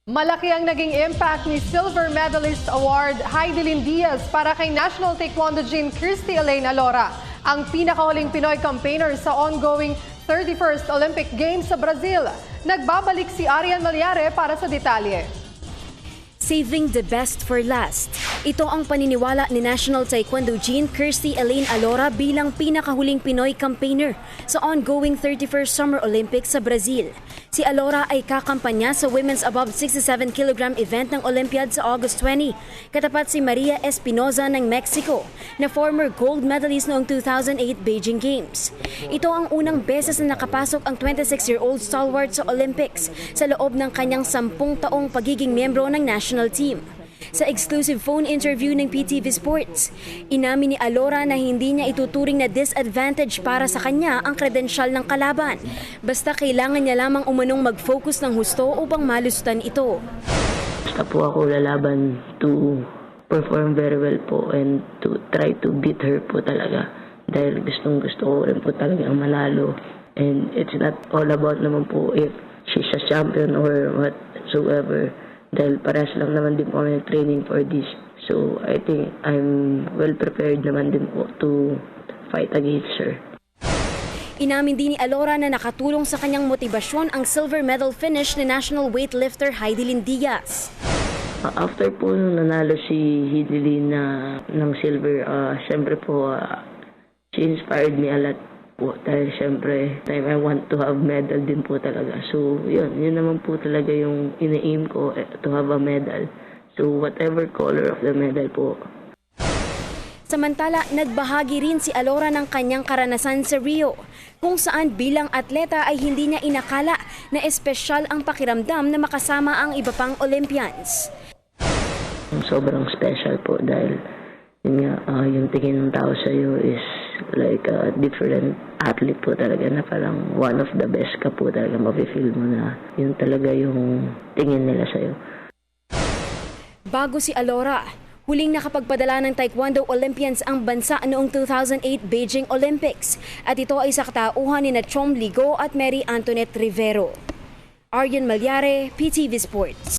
Malaki ang naging impact ni Silver Medalist Award Heidelin Diaz para kay National Taekwondo Jin Christy Elaine Alora, ang pinakahuling Pinoy campaigner sa ongoing 31st Olympic Games sa Brazil. Nagbabalik si Arian Malyare para sa detalye. Saving the best for last. Ito ang paniniwala ni National Taekwondo Jin Christy Elaine Alora bilang pinakahuling Pinoy campaigner sa ongoing 31st Summer Olympics sa Brazil. Si Alora ay kakampanya sa women's above 67 kg event ng Olympiad sa August 20, katapat si Maria Espinoza ng Mexico na former gold medalist noong 2008 Beijing Games. Ito ang unang beses na nakapasok ang 26-year-old stalwart sa Olympics sa loob ng kanyang 10 taong pagiging miyembro ng national team. Sa exclusive phone interview ng PTV Sports, inamin ni Alora na hindi niya ituturing na disadvantage para sa kanya ang kredensyal ng kalaban. Basta kailangan niya lamang umanong mag-focus ng husto upang malustan ito. Basta po ako lalaban to perform very well po and to try to beat her po talaga. Dahil gusto ko rin po talaga ang manalo. And it's not all about naman po if she's a champion or whatsoever. Dahil parehas lang naman din po kami training for this. So I think I'm well prepared naman din po to fight against her. Inamin din ni Alora na nakatulong sa kanyang motibasyon ang silver medal finish ni national weightlifter Heidelin Diaz. After po nung nanalo si Heidelin ng silver, siyempre po she inspired me a lot po. Dahil siyempre I want to have medal din po talaga. So yun naman po talaga yung ina-aim ko, to have a medal. So whatever color of the medal po. Samantala, nagbahagi rin si Alora ng kanyang karanasan sa Rio, kung saan bilang atleta ay hindi niya inakala na espesyal ang pakiramdam na makasama ang iba pang Olympians. Sobrang special po dahil yung tingin ng tao sa iyo is like a different athlete po talaga na parang one of the best ka po talaga, mafe-feel mo na yun talaga yung tingin nila sa iyo. Bago si Alora, huling nakapagpadala ng Taekwondo Olympians ang bansa noong 2008 Beijing Olympics at ito ay sa katauhan ni Chom Ligo at Mary Antoinette Rivero. Arian Malyare, PTV Sports.